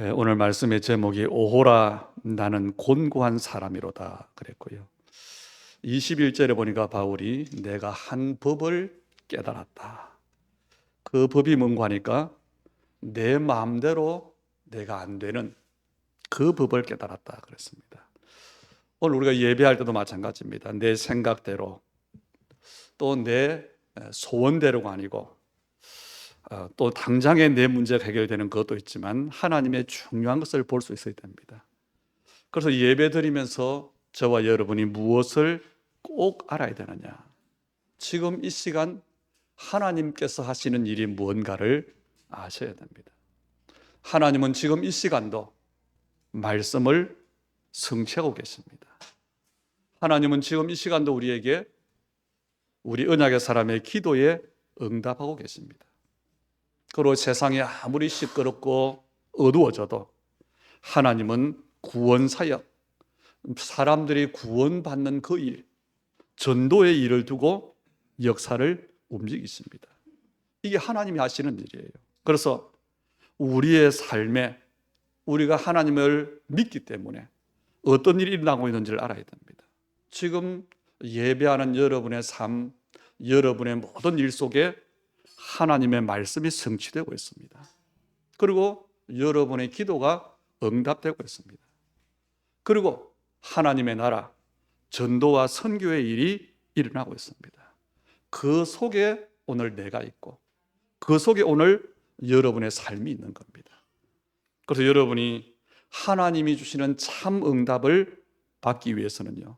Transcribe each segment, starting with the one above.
오늘 말씀의 제목이 오호라 나는 곤고한 사람이로다 그랬고요. 21절에 보니까 바울이 내가 한 법을 깨달았다. 그 법이 뭔가 하니까 내 마음대로 내가 안 되는 그 법을 깨달았다 그랬습니다. 오늘 우리가 예배할 때도 마찬가지입니다. 내 생각대로 또 내 소원대로가 아니고 또 당장에 내 문제가 해결되는 것도 있지만 하나님의 중요한 것을 볼 수 있어야 됩니다. 그래서 예배 드리면서 저와 여러분이 무엇을 꼭 알아야 되느냐? 지금 이 시간 하나님께서 하시는 일이 무언가를 아셔야 됩니다. 하나님은 지금 이 시간도 말씀을 성취하고 계십니다. 하나님은 지금 이 시간도 우리에게 우리 언약의 사람의 기도에 응답하고 계십니다. 그리고 세상이 아무리 시끄럽고 어두워져도 하나님은 구원 사역, 사람들이 구원받는 그 일, 전도의 일을 두고 역사를 움직이십니다. 이게 하나님이 하시는 일이에요. 그래서 우리의 삶에 우리가 하나님을 믿기 때문에 어떤 일이 일어나고 있는지를 알아야 됩니다. 지금 예배하는 여러분의 삶, 여러분의 모든 일 속에 하나님의 말씀이 성취되고 있습니다. 그리고 여러분의 기도가 응답되고 있습니다. 그리고 하나님의 나라, 전도와 선교의 일이 일어나고 있습니다. 그 속에 오늘 내가 있고 그 속에 오늘 여러분의 삶이 있는 겁니다. 그래서 여러분이 하나님이 주시는 참 응답을 받기 위해서는요,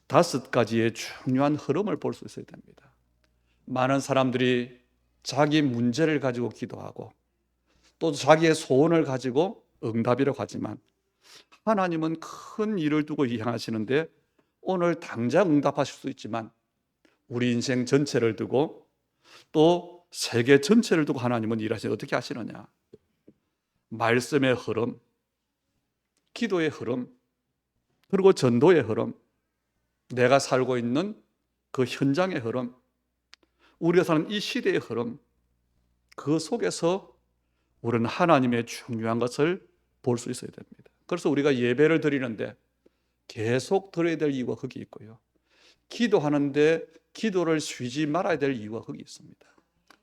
5가지의 중요한 흐름을 볼 수 있어야 됩니다. 많은 사람들이 자기 문제를 가지고 기도하고 또 자기의 소원을 가지고 응답이라고 하지만 하나님은 큰 일을 두고 향하시는데 오늘 당장 응답하실 수 있지만 우리 인생 전체를 두고 또 세계 전체를 두고 하나님은 일하시는 어떻게 하시느냐? 말씀의 흐름, 기도의 흐름, 그리고 전도의 흐름, 내가 살고 있는 그 현장의 흐름, 우리가 사는 이 시대의 흐름, 그 속에서 우리는 하나님의 중요한 것을 볼 수 있어야 됩니다. 그래서 우리가 예배를 드리는데 계속 드려야 될 이유가 거기 있고요. 기도하는데 기도를 쉬지 말아야 될 이유가 거기 있습니다.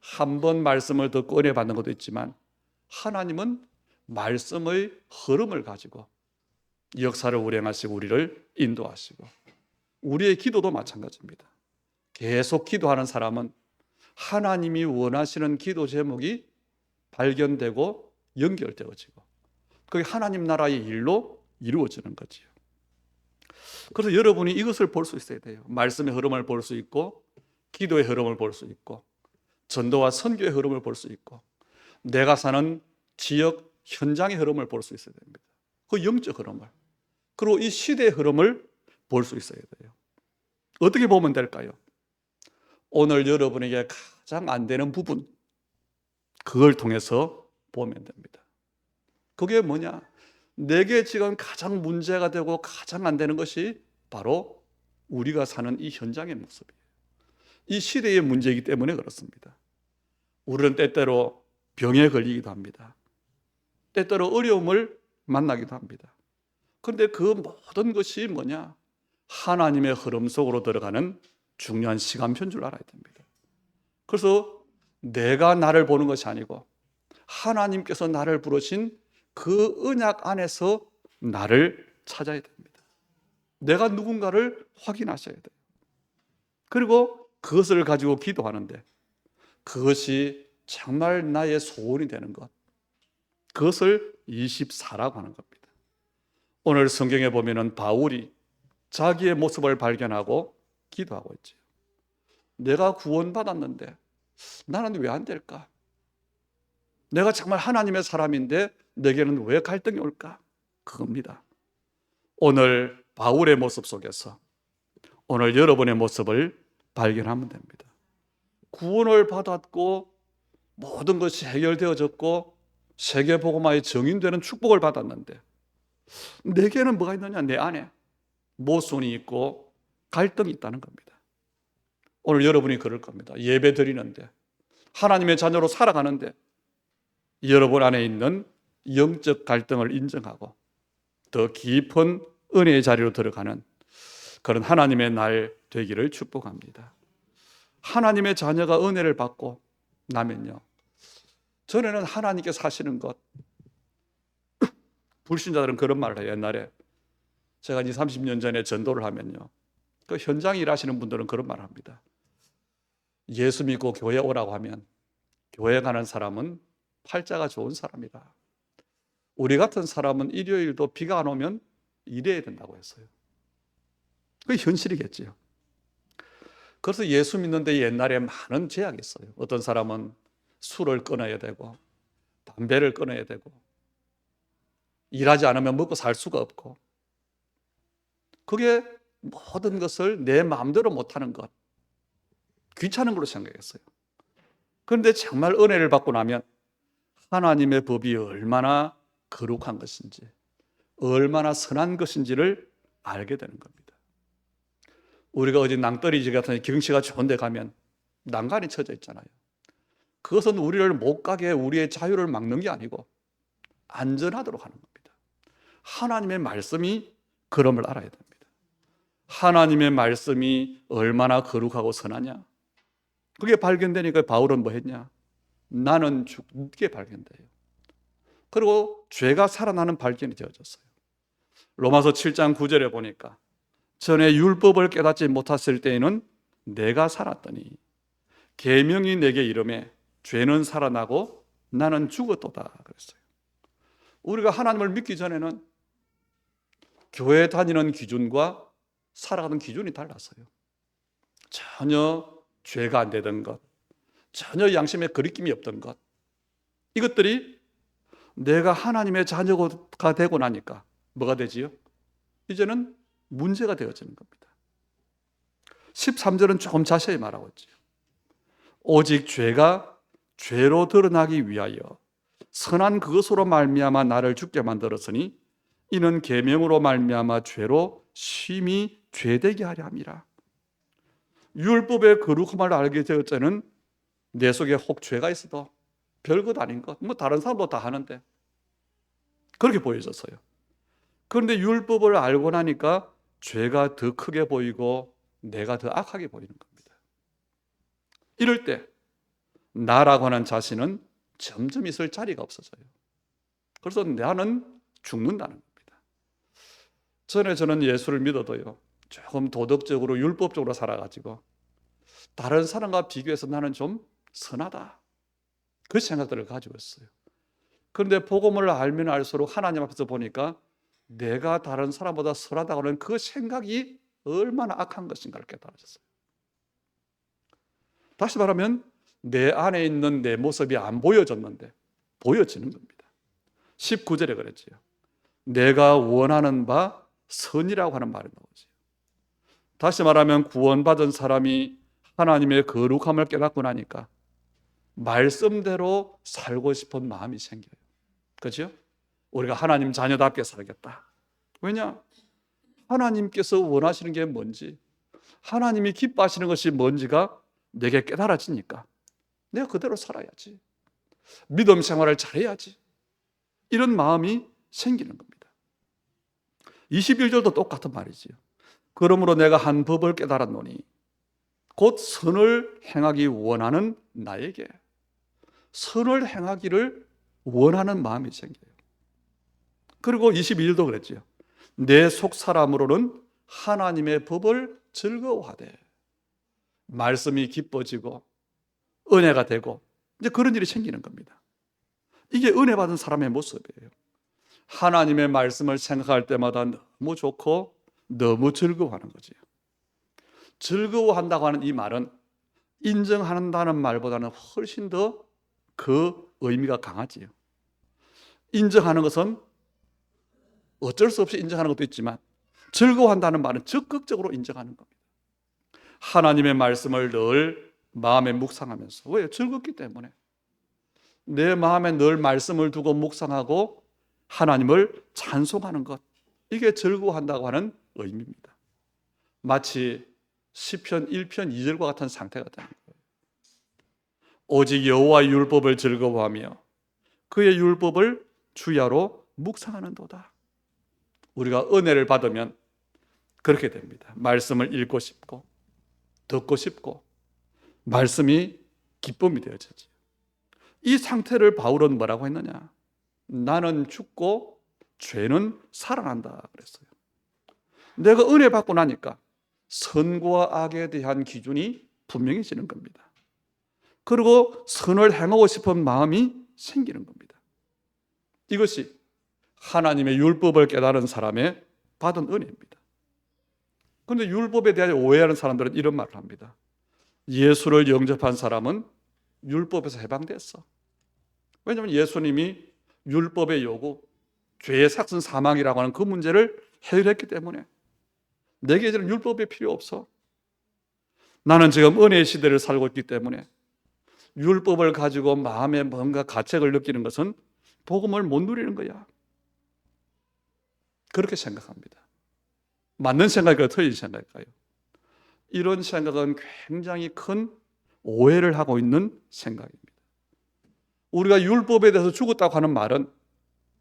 한 번 말씀을 듣고 은혜 받는 것도 있지만 하나님은 말씀의 흐름을 가지고 역사를 운행하시고 우리를 인도하시고 우리의 기도도 마찬가지입니다. 계속 기도하는 사람은 하나님이 원하시는 기도 제목이 발견되고 연결되어지고 그게 하나님 나라의 일로 이루어지는 거지요. 그래서 여러분이 이것을 볼 수 있어야 돼요. 말씀의 흐름을 볼 수 있고 기도의 흐름을 볼 수 있고 전도와 선교의 흐름을 볼 수 있고 내가 사는 지역 현장의 흐름을 볼 수 있어야 됩니다. 그 영적 흐름을, 그리고 이 시대의 흐름을 볼 수 있어야 돼요. 어떻게 보면 될까요? 오늘 여러분에게 가장 안 되는 부분, 그걸 통해서 보면 됩니다. 그게 뭐냐? 내게 지금 가장 문제가 되고 가장 안 되는 것이 바로 우리가 사는 이 현장의 모습이에요. 이 시대의 문제이기 때문에 그렇습니다. 우리는 때때로 병에 걸리기도 합니다. 때때로 어려움을 만나기도 합니다. 그런데 그 모든 것이 뭐냐? 하나님의 흐름 속으로 들어가는 중요한 시간표인 줄 알아야 됩니다. 그래서 내가 나를 보는 것이 아니고 하나님께서 나를 부르신 그 언약 안에서 나를 찾아야 됩니다. 내가 누군가를 확인하셔야 돼요. 그리고 그것을 가지고 기도하는데 그것이 정말 나의 소원이 되는 것, 그것을 24라고 하는 겁니다. 오늘 성경에 보면은 바울이 자기의 모습을 발견하고 기도하고 있죠. 내가 구원받았는데 나는 왜 안 될까? 내가 정말 하나님의 사람인데 내게는 왜 갈등이 올까? 그겁니다. 오늘 바울의 모습 속에서 오늘 여러분의 모습을 발견하면 됩니다. 구원을 받았고 모든 것이 해결되어졌고 세계복음화의 정인되는 축복을 받았는데 내게는 뭐가 있느냐? 내 안에 모순이 있고 갈등이 있다는 겁니다. 오늘 여러분이 그럴 겁니다. 예배 드리는데 하나님의 자녀로 살아가는데 여러분 안에 있는 영적 갈등을 인정하고 더 깊은 은혜의 자리로 들어가는 그런 하나님의 날 되기를 축복합니다. 하나님의 자녀가 은혜를 받고 나면요, 전에는 하나님께서 하시는 것, 불신자들은 그런 말을 해요. 옛날에 제가 20, 30년 전에 전도를 하면요, 그 현장에 일하시는 분들은 그런 말을 합니다. 예수 믿고 교회 오라고 하면 교회 가는 사람은 팔자가 좋은 사람이다. 우리 같은 사람은 일요일도 비가 안 오면 일해야 된다고 했어요. 그게 현실이겠지요. 그래서 예수 믿는데 옛날에 많은 제약이 있어요. 어떤 사람은 술을 끊어야 되고 담배를 끊어야 되고 일하지 않으면 먹고 살 수가 없고, 그게 모든 것을 내 마음대로 못하는 것, 귀찮은 걸로 생각했어요. 그런데 정말 은혜를 받고 나면 하나님의 법이 얼마나 거룩한 것인지, 얼마나 선한 것인지를 알게 되는 겁니다. 우리가 어디 낭떠러지 같은 경치가 좋은 데 가면 난간이 쳐져 있잖아요. 그것은 우리를 못 가게 우리의 자유를 막는 게 아니고 안전하도록 하는 겁니다. 하나님의 말씀이 그럼을 알아야 됩니다. 하나님의 말씀이 얼마나 거룩하고 선하냐, 그게 발견되니까 바울은 뭐 했냐? 나는 죽게 발견돼요. 그리고 죄가 살아나는 발견이 되어졌어요. 로마서 7장 9절에 보니까 전에 율법을 깨닫지 못했을 때에는 내가 살았더니 계명이 내게 이르매 죄는 살아나고 나는 죽었도다 그랬어요. 우리가 하나님을 믿기 전에는 교회 다니는 기준과 살아가는 기준이 달랐어요. 전혀 죄가 안 되던 것, 전혀 양심에 거리낌이 없던 것, 이것들이 내가 하나님의 자녀가 되고 나니까 뭐가 되지요? 이제는 문제가 되어지는 겁니다. 13절은 조금 자세히 말하고 있죠. 오직 죄가 죄로 드러나기 위하여 선한 그것으로 말미암아 나를 죽게 만들었으니 이는 계명으로 말미암아 죄로 심히 죄되게 하려 함이라. 율법의 거룩함을 알게 되었을 때는 내 속에 혹 죄가 있어도 별것 아닌 것, 뭐 다른 사람도 다 하는데 그렇게 보여졌어요. 그런데 율법을 알고 나니까 죄가 더 크게 보이고 내가 더 악하게 보이는 겁니다. 이럴 때 나라고 하는 자신은 점점 있을 자리가 없어져요. 그래서 나는 죽는다는 겁니다. 전에 저는 예수를 믿어도요, 조금 도덕적으로 율법적으로 살아가지고 다른 사람과 비교해서 나는 좀 선하다, 그 생각들을 가지고 있어요. 그런데 복음을 알면 알수록 하나님 앞에서 보니까 내가 다른 사람보다 선하다고 하는 그 생각이 얼마나 악한 것인가를 깨달아졌어요. 다시 말하면 내 안에 있는 내 모습이 안 보여졌는데 보여지는 겁니다. 19절에 그랬지요. 내가 원하는 바 선이라고 하는 말이 나오죠. 다시 말하면 구원받은 사람이 하나님의 거룩함을 깨닫고 나니까 말씀대로 살고 싶은 마음이 생겨요. 그렇죠? 우리가 하나님 자녀답게 살겠다. 왜냐? 하나님께서 원하시는 게 뭔지, 하나님이 기뻐하시는 것이 뭔지가 내게 깨달아지니까 내가 그대로 살아야지, 믿음 생활을 잘해야지, 이런 마음이 생기는 겁니다. 21절도 똑같은 말이지요. 그러므로 내가 한 법을 깨달았노니 곧 선을 행하기 원하는 나에게 선을 행하기를 원하는 마음이 생겨요. 그리고 22절도 그랬지요. 내 속 사람으로는 하나님의 법을 즐거워하되, 말씀이 기뻐지고 은혜가 되고 이제 그런 일이 생기는 겁니다. 이게 은혜 받은 사람의 모습이에요. 하나님의 말씀을 생각할 때마다 너무 좋고 너무 즐거워하는 거지요. 즐거워한다고 하는 이 말은 인정한다는 말보다는 훨씬 더 그 의미가 강하지요. 인정하는 것은 어쩔 수 없이 인정하는 것도 있지만 즐거워한다는 말은 적극적으로 인정하는 겁니다. 하나님의 말씀을 늘 마음에 묵상하면서, 왜? 즐겁기 때문에 내 마음에 늘 말씀을 두고 묵상하고 하나님을 찬송하는 것, 이게 즐거워한다고 하는 의미입니다. 마치 시편 1편 2절과 같은 상태가 되는 거예요. 오직 여호와의 율법을 즐거워하며 그의 율법을 주야로 묵상하는도다. 우리가 은혜를 받으면 그렇게 됩니다. 말씀을 읽고 싶고 듣고 싶고 말씀이 기쁨이 되어지죠. 이 상태를 바울은 뭐라고 했느냐? 나는 죽고 죄는 살아난다 그랬어요. 내가 은혜 받고 나니까 선과 악에 대한 기준이 분명해지는 겁니다. 그리고 선을 행하고 싶은 마음이 생기는 겁니다. 이것이 하나님의 율법을 깨달은 사람의 받은 은혜입니다. 그런데 율법에 대해 오해하는 사람들은 이런 말을 합니다. 예수를 영접한 사람은 율법에서 해방됐어. 왜냐하면 예수님이 율법의 요구, 죄의 삭슨 사망이라고 하는 그 문제를 해결했기 때문에 내게 이제는 율법이 필요 없어. 나는 지금 은혜의 시대를 살고 있기 때문에 율법을 가지고 마음에 뭔가 가책을 느끼는 것은 복음을 못 누리는 거야. 그렇게 생각합니다. 맞는 생각일까요? 틀린 생각일까요? 이런 생각은 굉장히 큰 오해를 하고 있는 생각입니다. 우리가 율법에 대해서 죽었다고 하는 말은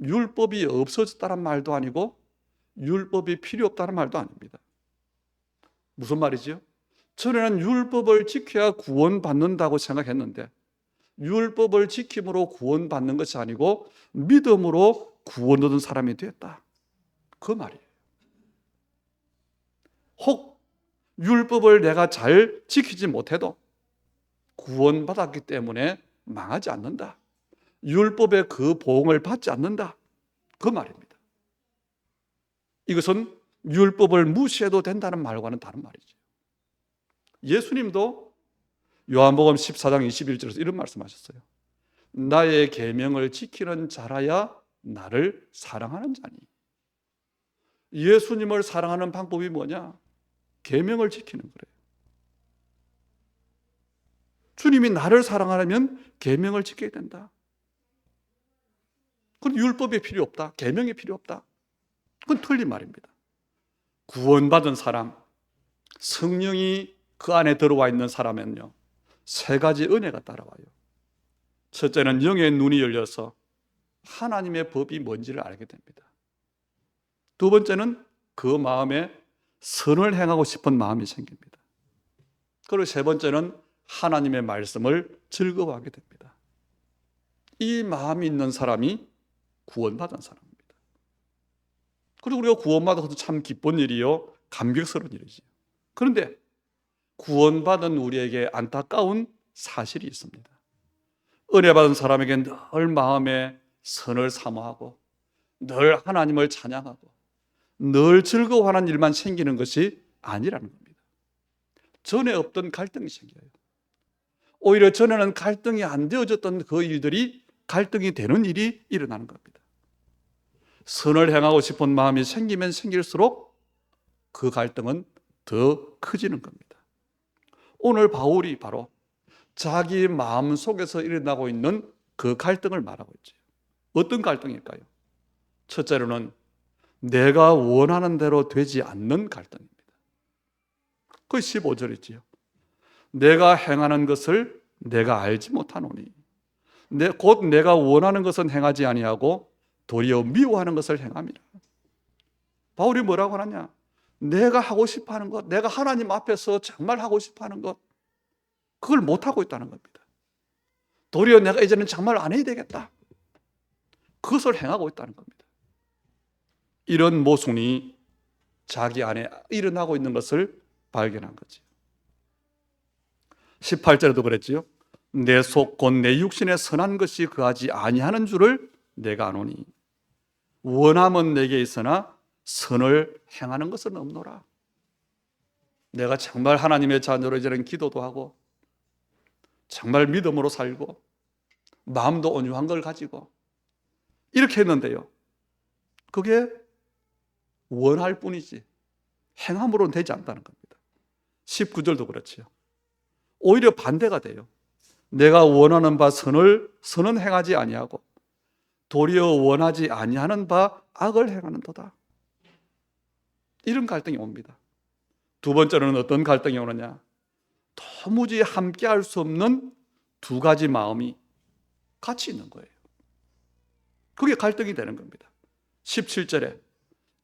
율법이 없어졌다는 말도 아니고 율법이 필요 없다는 말도 아닙니다. 무슨 말이지요? 전에는 율법을 지켜야 구원받는다고 생각했는데 율법을 지킴으로 구원받는 것이 아니고 믿음으로 구원 얻은 사람이 됐다. 그 말이에요. 혹 율법을 내가 잘 지키지 못해도 구원받았기 때문에 망하지 않는다. 율법의 그 보응을 받지 않는다. 그 말입니다. 이것은 율법을 무시해도 된다는 말과는 다른 말이죠. 예수님도 요한복음 14장 21절에서 이런 말씀하셨어요. 나의 계명을 지키는 자라야 나를 사랑하는 자니. 예수님을 사랑하는 방법이 뭐냐? 계명을 지키는 거래요. 주님이 나를 사랑하려면 계명을 지켜야 된다. 그건 율법이 필요 없다. 계명이 필요 없다. 그건 틀린 말입니다. 구원받은 사람, 성령이 그 안에 들어와 있는 사람은요, 세 가지 은혜가 따라와요. 첫째는 영의 눈이 열려서 하나님의 법이 뭔지를 알게 됩니다. 두 번째는 그 마음에 선을 행하고 싶은 마음이 생깁니다. 그리고 세 번째는 하나님의 말씀을 즐거워하게 됩니다. 이 마음이 있는 사람이 구원받은 사람입니다. 그리고 우리가 구원받은 것도 참 기쁜 일이요, 감격스러운 일이지요. 그런데 구원받은 우리에게 안타까운 사실이 있습니다. 은혜 받은 사람에게 늘 마음에 선을 사모하고 늘 하나님을 찬양하고 늘 즐거워하는 일만 생기는 것이 아니라는 겁니다. 전에 없던 갈등이 생겨요. 오히려 전에는 갈등이 안 되어졌던 그 일들이 갈등이 되는 일이 일어나는 겁니다. 선을 행하고 싶은 마음이 생기면 생길수록 그 갈등은 더 커지는 겁니다. 오늘 바울이 바로 자기 마음 속에서 일어나고 있는 그 갈등을 말하고 있죠. 어떤 갈등일까요? 첫째로는 내가 원하는 대로 되지 않는 갈등입니다. 그 15절이지요. 내가 행하는 것을 내가 알지 못하노니 곧 내가 원하는 것은 행하지 아니하고 도리어 미워하는 것을 행함이라. 바울이 뭐라고 하느냐? 내가 하고 싶어하는 것, 내가 하나님 앞에서 정말 하고 싶어하는 것, 그걸 못하고 있다는 겁니다. 도리어 내가 이제는 정말 안 해야 되겠다, 그것을 행하고 있다는 겁니다. 이런 모순이 자기 안에 일어나고 있는 것을 발견한 거죠. 18절에도 그랬지요. 내 속 곧 내 육신에 선한 것이 거하지 아니하는 줄을 내가 아노니 원함은 내게 있으나 선을 행하는 것은 없노라. 내가 정말 하나님의 자녀로 이제는 기도도 하고 정말 믿음으로 살고 마음도 온유한 걸 가지고 이렇게 했는데요, 그게 원할 뿐이지 행함으로는 되지 않다는 겁니다. 19절도 그렇지요. 오히려 반대가 돼요. 내가 원하는 바 선은 행하지 아니하고 도리어 원하지 아니하는 바 악을 행하는도다. 이런 갈등이 옵니다. 두 번째로는 어떤 갈등이 오느냐? 도무지 함께 할 수 없는 두 가지 마음이 같이 있는 거예요. 그게 갈등이 되는 겁니다. 17절에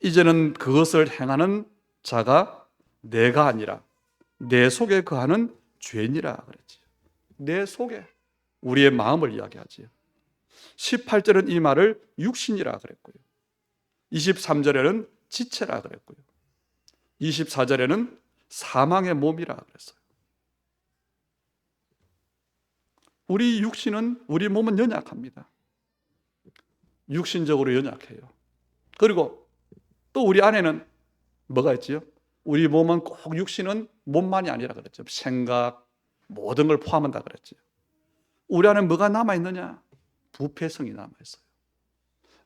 이제는 그것을 행하는 자가 내가 아니라 내 속에 거하는 죄니라 그랬지요. 내 속에, 우리의 마음을 이야기하지요. 18절은 이 말을 육신이라 그랬고요. 23절에는 지체라 그랬고요. 24절에는 사망의 몸이라 그랬어요. 우리 육신은, 우리 몸은 연약합니다. 육신적으로 연약해요. 그리고 또 우리 안에는 뭐가 있지요? 우리 몸은 꼭 육신은 몸만이 아니라 그랬죠. 생각, 모든 걸 포함한다 그랬죠. 우리 안에 뭐가 남아있느냐? 부패성이 남아있어요.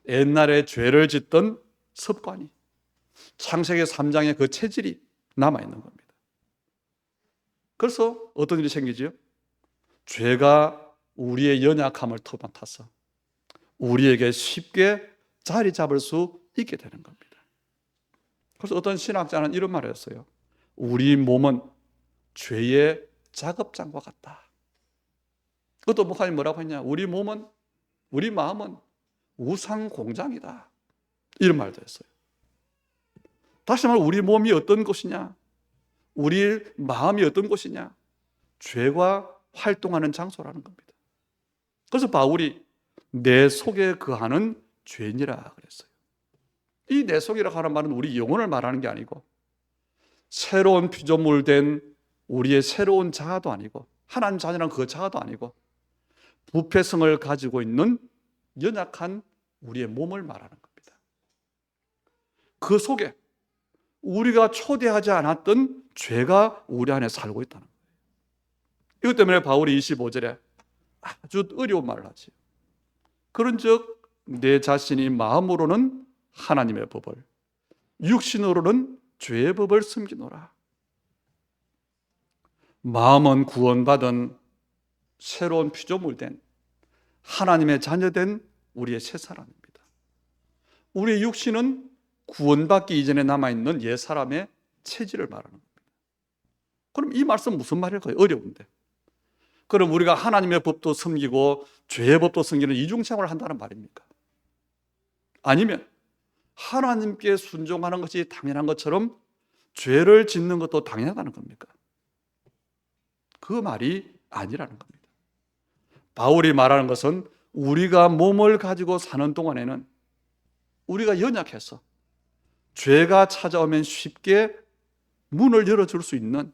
옛날에 죄를 짓던 습관이, 창세기 3장의 그 체질이 남아있는 겁니다. 그래서 어떤 일이 생기죠? 죄가 우리의 연약함을 터mat아서 우리에게 쉽게 자리 잡을 수 있게 되는 겁니다. 그래서 어떤 신학자는 이런 말을 했어요. 우리 몸은 죄의 작업장과 같다. 그것도 목사님 뭐라고 했냐? 우리 몸은, 우리 마음은 우상 공장이다. 이런 말도 했어요. 다시 말해 우리 몸이 어떤 곳이냐? 우리 마음이 어떤 곳이냐? 죄가 활동하는 장소라는 겁니다. 그래서 바울이 내 속에 거하는 죄니라 그랬어요. 이 내 속이라고 하는 말은 우리 영혼을 말하는 게 아니고 새로운 피조물 된 우리의 새로운 자아도 아니고 하나님 자녀란 그 자아도 아니고 부패성을 가지고 있는 연약한 우리의 몸을 말하는 겁니다. 그 속에 우리가 초대하지 않았던 죄가 우리 안에 살고 있다는 거예요. 이것 때문에 바울이 25절에 아주 어려운 말을 하지. 그런즉 내 자신이 마음으로는 하나님의 법을, 육신으로는 죄의 법을 숨기노라. 마음은 구원받은 새로운 피조물 된 하나님의 자녀된 우리의 새 사람입니다. 우리의 육신은 구원받기 이전에 남아있는 옛 사람의 체질을 말하는 겁니다. 그럼 이 말씀 무슨 말일까요? 어려운데. 그럼 우리가 하나님의 법도 섬기고 죄의 법도 섬기는 이중생활을 한다는 말입니까? 아니면 하나님께 순종하는 것이 당연한 것처럼 죄를 짓는 것도 당연하다는 겁니까? 그 말이 아니라는 겁니다. 바울이 말하는 것은 우리가 몸을 가지고 사는 동안에는 우리가 연약해서 죄가 찾아오면 쉽게 문을 열어줄 수 있는,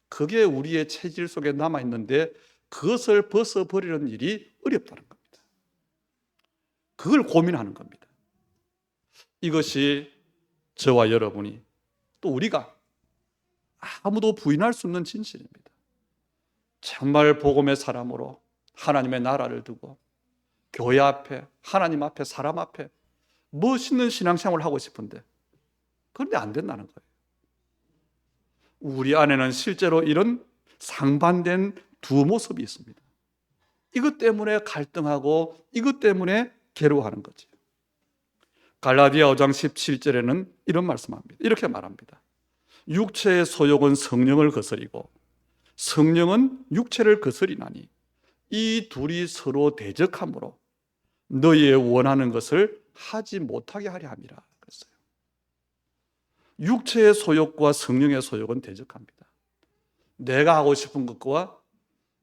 그게 우리의 체질 속에 남아있는데 그것을 벗어버리는 일이 어렵다는 겁니다. 그걸 고민하는 겁니다. 이것이 저와 여러분이, 또 우리가 아무도 부인할 수 없는 진실입니다. 정말 복음의 사람으로 하나님의 나라를 두고 교회 앞에, 하나님 앞에, 사람 앞에 멋있는 신앙생활을 하고 싶은데 그런데 안 된다는 거예요. 우리 안에는 실제로 이런 상반된 두 모습이 있습니다. 이것 때문에 갈등하고 이것 때문에 괴로워하는 거죠. 갈라디아 5장 17절에는 이런 말씀합니다. 이렇게 말합니다. 육체의 소욕은 성령을 거스리고 성령은 육체를 거스리나니 이 둘이 서로 대적함으로 너희의 원하는 것을 하지 못하게 하려 함이라 그랬어요. 육체의 소욕과 성령의 소욕은 대적합니다. 내가 하고 싶은 것과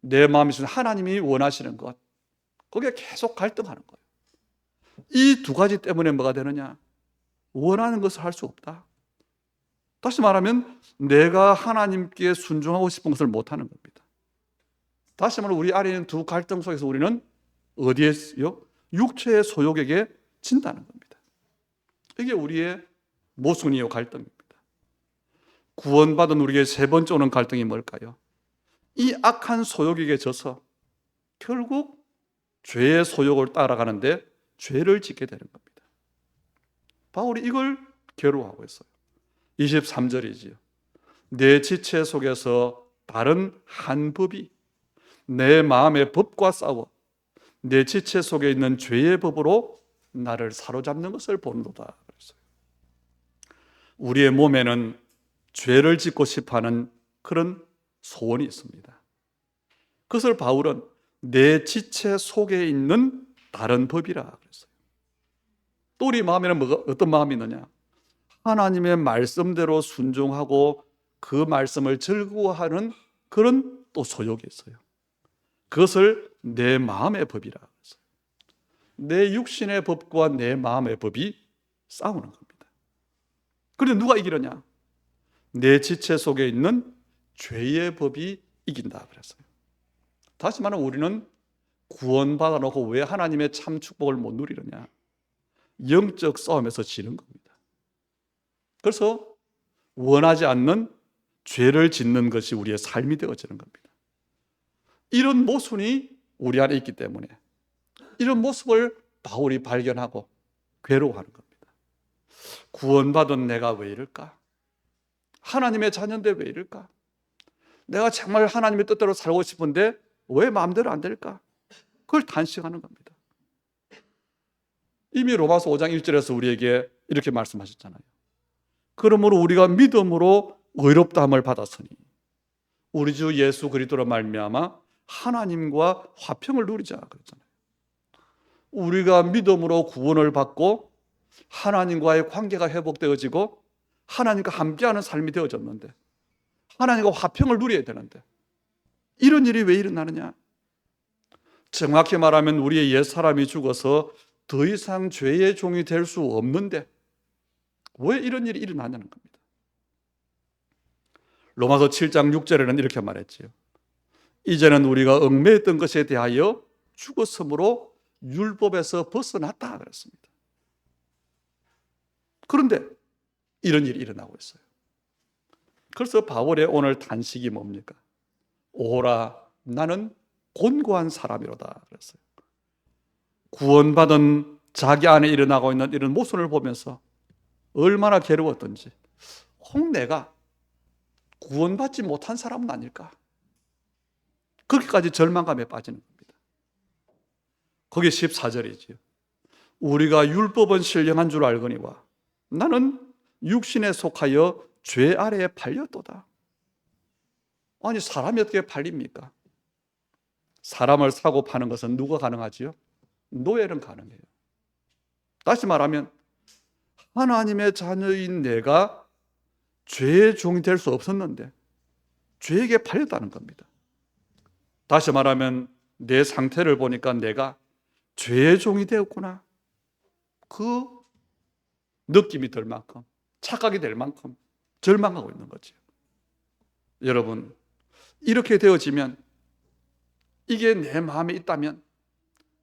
내 마음에 있는 하나님이 원하시는 것, 거기에 계속 갈등하는 거예요. 이 두 가지 때문에 뭐가 되느냐? 원하는 것을 할 수 없다. 다시 말하면 내가 하나님께 순종하고 싶은 것을 못하는 겁니다. 다시 말하면 우리 안에 있는 두 갈등 속에서 우리는 어디에요? 육체의 소욕에게 진다는 겁니다. 이게 우리의 모순이요 갈등입니다. 구원받은 우리에게 세 번째 오는 갈등이 뭘까요? 이 악한 소욕에게 져서 결국 죄의 소욕을 따라가는데 죄를 짓게 되는 겁니다. 바울이 이걸 괴로워하고 있어요. 23절이지요. 내 지체 속에서 다른 한 법이 내 마음의 법과 싸워 내 지체 속에 있는 죄의 법으로 나를 사로잡는 것을 보는도다 그랬어요. 우리의 몸에는 죄를 짓고 싶어하는 그런 소원이 있습니다. 그것을 바울은 내 지체 속에 있는 다른 법이라 그랬어요. 또 우리 마음에는 어떤 마음이 있느냐? 하나님의 말씀대로 순종하고 그 말씀을 즐거워하는 그런 또 소욕이 있어요. 그것을 내 마음의 법이라 했어요. 내 육신의 법과 내 마음의 법이 싸우는 겁니다. 그런데 누가 이기느냐? 내 지체 속에 있는 죄의 법이 이긴다 그랬어요. 다시 말하면 우리는 구원받아 놓고 왜 하나님의 참 축복을 못 누리느냐? 영적 싸움에서 지는 겁니다. 그래서 원하지 않는 죄를 짓는 것이 우리의 삶이 되어지는 겁니다. 이런 모순이 우리 안에 있기 때문에 이런 모습을 바울이 발견하고 괴로워하는 겁니다. 구원받은 내가 왜 이럴까? 하나님의 자녀인데 왜 이럴까? 내가 정말 하나님의 뜻대로 살고 싶은데 왜 마음대로 안 될까? 그걸 탄식하는 겁니다. 이미 로마서 5장 1절에서 우리에게 이렇게 말씀하셨잖아요. 그러므로 우리가 믿음으로 의롭다함을 받았으니 우리 주 예수 그리스도로 말미암아 하나님과 화평을 누리자 그랬잖아요. 우리가 믿음으로 구원을 받고 하나님과의 관계가 회복되어지고 하나님과 함께하는 삶이 되어졌는데 하나님과 화평을 누려야 되는데 이런 일이 왜 일어나느냐? 정확히 말하면 우리의 옛사람이 죽어서 더 이상 죄의 종이 될 수 없는데 왜 이런 일이 일어나냐는 겁니다. 로마서 7장 6절에는 이렇게 말했지요. 이제는 우리가 얽매였던 것에 대하여 죽었으므로 율법에서 벗어났다 그랬습니다. 그런데 이런 일이 일어나고 있어요. 그래서 바울의 오늘 탄식이 뭡니까? 오라 나는 곤고한 사람이로다 그랬어요. 구원받은 자기 안에 일어나고 있는 이런 모순을 보면서 얼마나 괴로웠던지, 혹 내가 구원받지 못한 사람은 아닐까? 그렇게까지 절망감에 빠지는 겁니다. 거기 14절이지요. 우리가 율법은 신령한 줄 알거니와 나는 육신에 속하여 죄 아래에 팔렸도다. 아니 사람이 어떻게 팔립니까? 사람을 사고 파는 것은 누가 가능하지요? 노예는 가능해요. 다시 말하면 하나님의 자녀인 내가 죄의 종이 될 수 없었는데 죄에게 팔렸다는 겁니다. 다시 말하면 내 상태를 보니까 내가 죄의 종이 되었구나. 그 느낌이 들 만큼, 착각이 될 만큼 절망하고 있는 거죠. 여러분, 이렇게 되어지면, 이게 내 마음에 있다면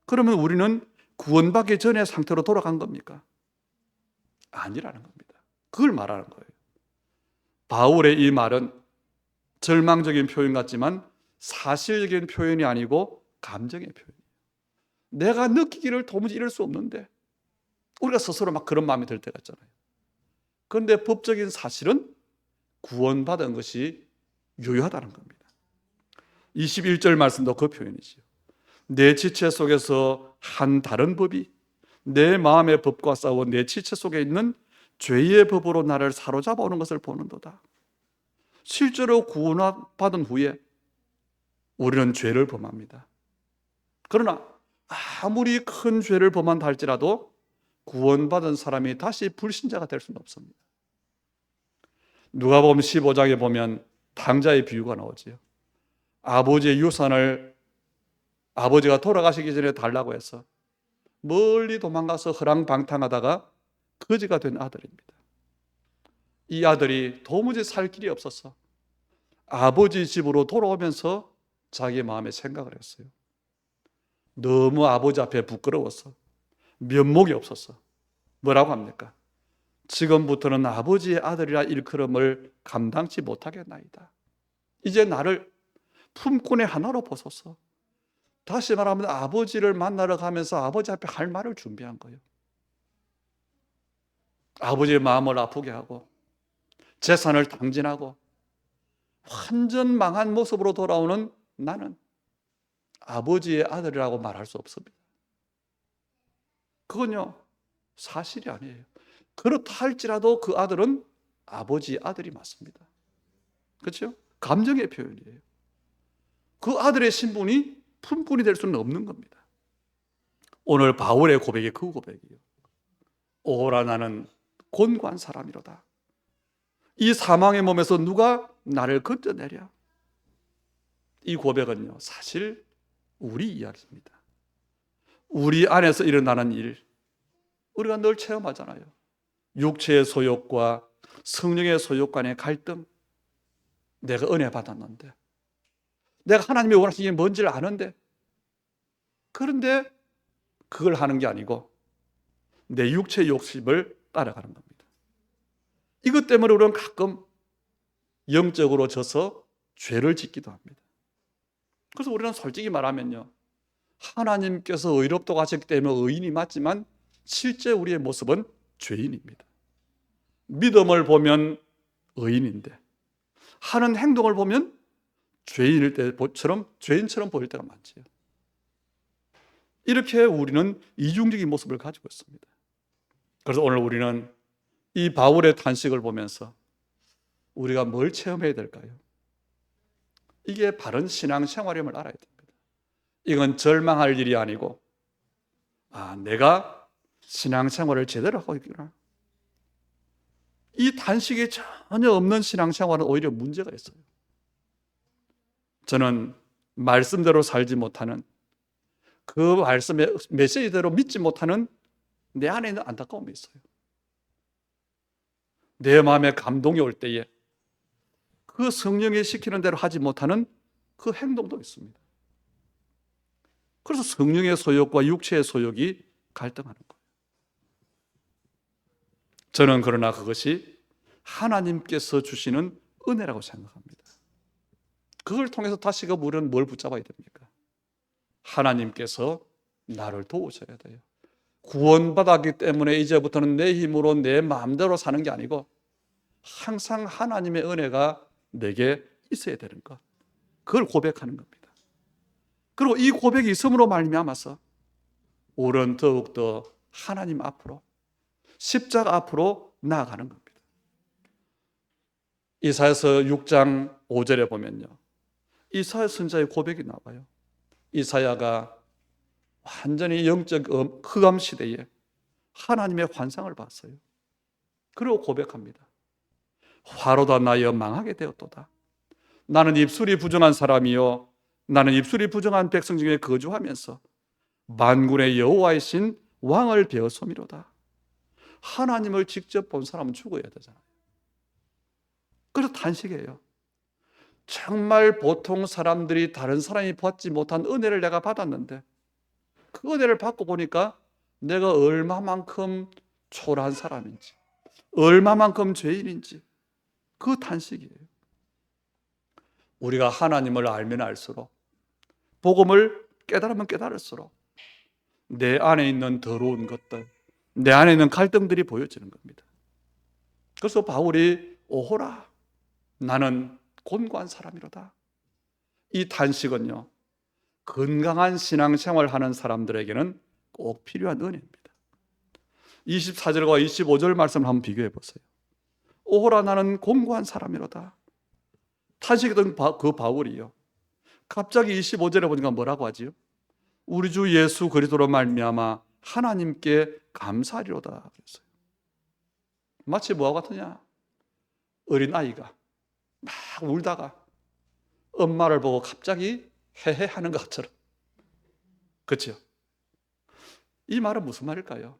그러면 우리는 구원받기 전의 상태로 돌아간 겁니까? 아니라는 겁니다. 그걸 말하는 거예요. 바울의 이 말은 절망적인 표현 같지만 사실적인 표현이 아니고 감정의 표현이에요. 내가 느끼기를 도무지 이럴 수 없는데 우리가 스스로 막 그런 마음이 들 때가 있잖아요. 그런데 법적인 사실은 구원받은 것이 유효하다는 겁니다. 21절 말씀도 그 표현이지요. 내 지체 속에서 한 다른 법이 내 마음의 법과 싸워 내 지체 속에 있는 죄의 법으로 나를 사로잡아 오는 것을 보는도다. 실제로 구원받은 후에 우리는 죄를 범합니다. 그러나 아무리 큰 죄를 범한다 할지라도 구원받은 사람이 다시 불신자가 될 수는 없습니다. 누가복음 15장에 보면 탕자의 비유가 나오지요. 아버지의 유산을 아버지가 돌아가시기 전에 달라고 해서 멀리 도망가서 허랑방탕하다가 거지가 된 아들입니다. 이 아들이 도무지 살 길이 없어서 아버지 집으로 돌아오면서 자기 마음에 생각을 했어요. 너무 아버지 앞에 부끄러워서 면목이 없어서 뭐라고 합니까? 지금부터는 아버지의 아들이라 일컬음을 감당치 못하겠나이다. 이제 나를 품꾼의 하나로 보소서. 다시 말하면 아버지를 만나러 가면서 아버지 앞에 할 말을 준비한 거예요. 아버지의 마음을 아프게 하고 재산을 탕진하고 완전 망한 모습으로 돌아오는 나는 아버지의 아들이라고 말할 수 없습니다. 그건요 사실이 아니에요. 그렇다 할지라도 그 아들은 아버지의 아들이 맞습니다. 그렇죠? 감정의 표현이에요. 그 아들의 신분이 품꾼이 될 수는 없는 겁니다. 오늘 바울의 고백이 그 고백이에요. 오호라 나는 곤고한 사람이로다. 이 사망의 몸에서 누가 나를 건져내랴. 이 고백은요, 사실 우리 이야기입니다. 우리 안에서 일어나는 일, 우리가 늘 체험하잖아요. 육체의 소욕과 성령의 소욕 간의 갈등. 내가 은혜 받았는데, 내가 하나님이 원하시는 게 뭔지를 아는데, 그런데 그걸 하는 게 아니고 내 육체의 욕심을 따라가는 겁니다. 이것 때문에 우리는 가끔 영적으로 져서 죄를 짓기도 합니다. 그래서 우리는 솔직히 말하면요, 하나님께서 의롭다고 하셨기 때문에 의인이 맞지만 실제 우리의 모습은 죄인입니다. 믿음을 보면 의인인데 하는 행동을 보면 죄인처럼 보일 때가 많지요. 이렇게 우리는 이중적인 모습을 가지고 있습니다. 그래서 오늘 우리는 이 바울의 탄식을 보면서 우리가 뭘 체험해야 될까요? 이게 바른 신앙생활임을 알아야 됩니다. 이건 절망할 일이 아니고, 내가 신앙생활을 제대로 하고 있구나. 이 탄식이 전혀 없는 신앙생활은 오히려 문제가 있어요. 저는 말씀대로 살지 못하는, 그 말씀의 메시지대로 믿지 못하는 내 안에 있는 안타까움이 있어요. 내 마음에 감동이 올 때에 그 성령이 시키는 대로 하지 못하는 그 행동도 있습니다. 그래서 성령의 소욕과 육체의 소욕이 갈등하는 거예요. 저는 그러나 그것이 하나님께서 주시는 은혜라고 생각합니다. 그걸 통해서 다시금 우리는 뭘 붙잡아야 됩니까? 하나님께서 나를 도우셔야 돼요. 구원받았기 때문에 이제부터는 내 힘으로 내 마음대로 사는 게 아니고 항상 하나님의 은혜가 내게 있어야 되는 것, 그걸 고백하는 겁니다. 그리고 이 고백이 있음으로 말미암아서 우리는 더욱더 하나님 앞으로, 십자가 앞으로 나아가는 겁니다. 이사야서 6장 5절에 보면요, 이사야 선지자의 고백이 나와요. 이사야가 완전히 영적 흑암 시대에 하나님의 환상을 봤어요. 그리고 고백합니다. 화로다 나여 망하게 되었도다. 나는 입술이 부정한 사람이요, 나는 입술이 부정한 백성 중에 거주하면서 만군의 여호와이신 왕을 배웠음이로다. 하나님을 직접 본 사람은 죽어야 되잖아요. 그래서 탄식이에요. 정말 보통 사람들이, 다른 사람이 받지 못한 은혜를 내가 받았는데 그 은혜를 받고 보니까 내가 얼마만큼 초라한 사람인지, 얼마만큼 죄인인지, 그 탄식이에요. 우리가 하나님을 알면 알수록, 복음을 깨달으면 깨달을수록 내 안에 있는 더러운 것들, 내 안에 있는 갈등들이 보여지는 겁니다. 그래서 바울이 오호라 나는 곤고한 사람이로다. 이 탄식은요, 건강한 신앙생활 하는 사람들에게는 꼭 필요한 은혜입니다. 24절과 25절 말씀을 한번 비교해 보세요. 오호라 나는 곤고한 사람이로다. 탄식이던 그 바울이요, 갑자기 25절에 보니까 뭐라고 하지요? 우리 주 예수 그리스도로 말미암아 하나님께 감사하리로다 그랬어요. 마치 뭐와 같으냐? 어린아이가 막 울다가 엄마를 보고 갑자기 헤헤하는 것처럼. 그렇죠? 이 말은 무슨 말일까요?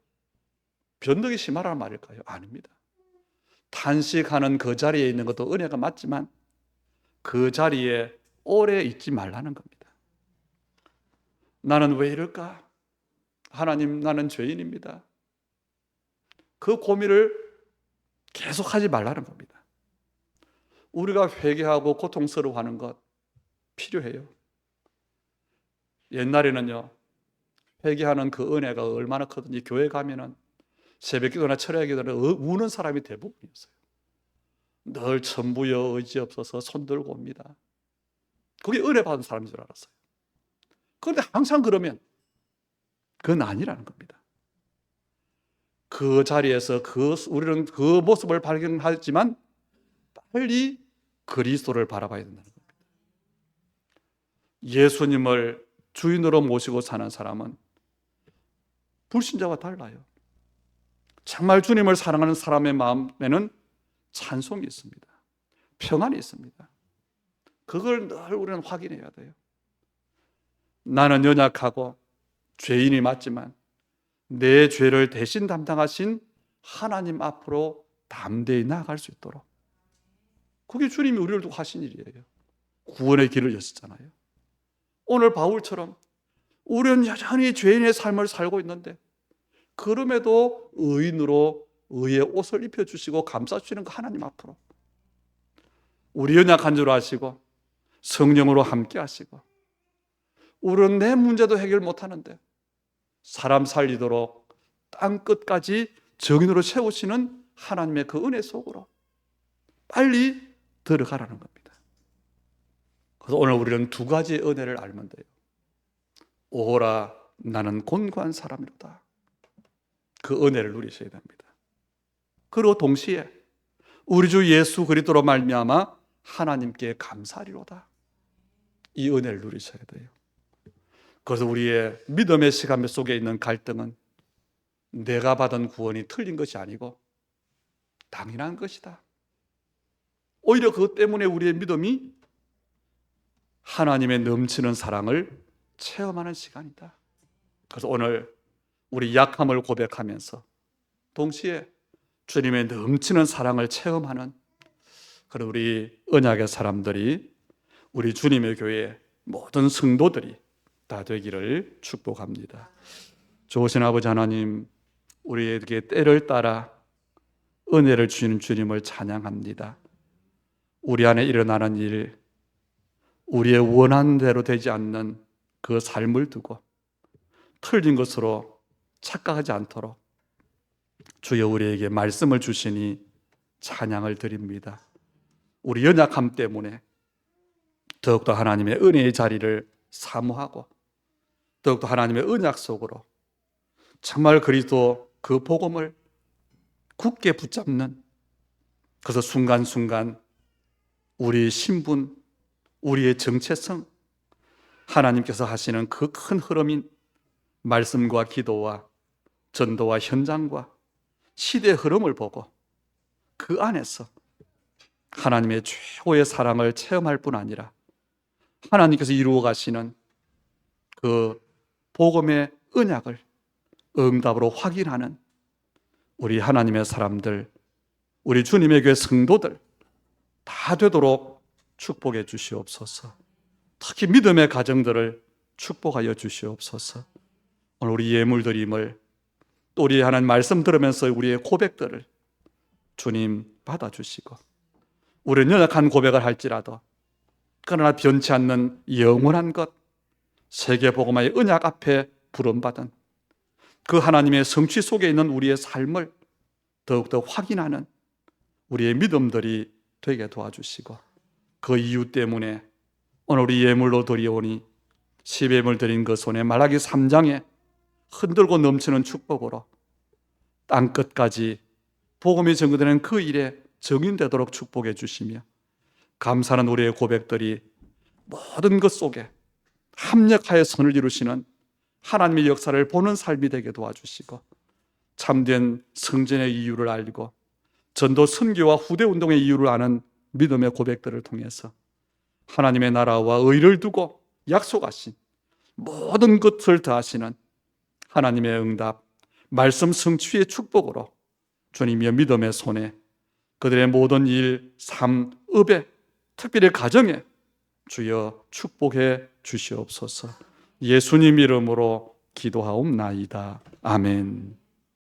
변덕이 심하라는 말일까요? 아닙니다. 탄식하는 그 자리에 있는 것도 은혜가 맞지만 그 자리에 오래 있지 말라는 겁니다. 나는 왜 이럴까? 하나님, 나는 죄인입니다. 그 고민을 계속하지 말라는 겁니다. 우리가 회개하고 고통스러워하는 것 필요해요. 옛날에는요, 회개하는 그 은혜가 얼마나 크든지 교회 가면은 새벽기도나 철야기도나 우는 사람이 대부분이었어요. 늘 천부여 의지 없어서 손들고 옵니다. 그게 은혜 받은 사람인 줄 알았어요. 그런데 항상 그러면 그건 아니라는 겁니다. 그 자리에서 우리는 그 모습을 발견하지만 빨리 그리스도를 바라봐야 된다는 겁니다. 예수님을 주인으로 모시고 사는 사람은 불신자와 달라요. 정말 주님을 사랑하는 사람의 마음에는 찬송이 있습니다. 평안이 있습니다. 그걸 늘 우리는 확인해야 돼요. 나는 연약하고 죄인이 맞지만 내 죄를 대신 담당하신 하나님 앞으로 담대히 나아갈 수 있도록, 그게 주님이 우리를 두고 하신 일이에요. 구원의 길을 여셨잖아요. 오늘 바울처럼 우리는 여전히 죄인의 삶을 살고 있는데 그럼에도 의인으로 의의 옷을 입혀주시고 감싸주시는 그 하나님 앞으로, 우리 연약한 줄 아시고 성령으로 함께 하시고, 우리는 내 문제도 해결 못하는데 사람 살리도록 땅끝까지 정인으로 세우시는 하나님의 그 은혜 속으로 빨리 들어가라는 겁니다. 그래서 오늘 우리는 두 가지의 은혜를 알면 돼요. 오호라 나는 곤고한 사람이로다. 그 은혜를 누리셔야 됩니다. 그리고 동시에 우리 주 예수 그리스도로 말미암아 하나님께 감사하리로다. 이 은혜를 누리셔야 돼요. 그래서 우리의 믿음의 시간 속에 있는 갈등은 내가 받은 구원이 틀린 것이 아니고 당연한 것이다. 오히려 그것 때문에 우리의 믿음이 하나님의 넘치는 사랑을 체험하는 시간이다. 그래서 오늘 우리 약함을 고백하면서 동시에 주님의 넘치는 사랑을 체험하는 그런 우리 언약의 사람들이, 우리 주님의 교회 모든 성도들이 다 되기를 축복합니다. 좋으신 아버지 하나님, 우리에게 때를 따라 은혜를 주시는 주님을 찬양합니다. 우리 안에 일어나는 일, 우리의 원하는 대로 되지 않는 그 삶을 두고 틀린 것으로 착각하지 않도록 주여 우리에게 말씀을 주시니 찬양을 드립니다. 우리 연약함 때문에 더욱더 하나님의 은혜의 자리를 사모하고 더욱더 하나님의 언약 속으로 정말 그리스도 그 복음을 굳게 붙잡는, 그래서 순간순간 우리의 신분, 우리의 정체성, 하나님께서 하시는 그 큰 흐름인 말씀과 기도와 전도와 현장과 시대의 흐름을 보고 그 안에서 하나님의 최고의 사랑을 체험할 뿐 아니라 하나님께서 이루어 가시는 그 복음의 언약을 응답으로 확인하는 우리 하나님의 사람들, 우리 주님의 교회 성도들 다 되도록 축복해 주시옵소서. 특히 믿음의 가정들을 축복하여 주시옵소서. 오늘 우리 예물드림을, 또 우리 하나님 말씀 들으면서 우리의 고백들을 주님 받아주시고, 우리는 연약한 고백을 할지라도 그러나 변치 않는 영원한 것, 세계복음화의 언약 앞에 부름받은 그 하나님의 성취 속에 있는 우리의 삶을 더욱더 확인하는 우리의 믿음들이 되게 도와주시고, 그 이유 때문에 오늘 우리 예물로 드리오니 10예물 드린 그 손에 말라기 3장에 흔들고 넘치는 축복으로 땅끝까지 복음이 전거되는 그 일에 정인되도록 축복해 주시며, 감사하는 우리의 고백들이 모든 것 속에 합력하여 선을 이루시는 하나님의 역사를 보는 삶이 되게 도와주시고, 참된 성전의 이유를 알고 전도 선교와 후대 운동의 이유를 아는 믿음의 고백들을 통해서 하나님의 나라와 의를 두고 약속하신 모든 것을 더하시는 하나님의 응답, 말씀 성취의 축복으로 주님의 믿음의 손에 그들의 모든 일, 삶, 업에, 특별히 가정에 주여 축복해 주시옵소서. 예수님 이름으로 기도하옵나이다. 아멘.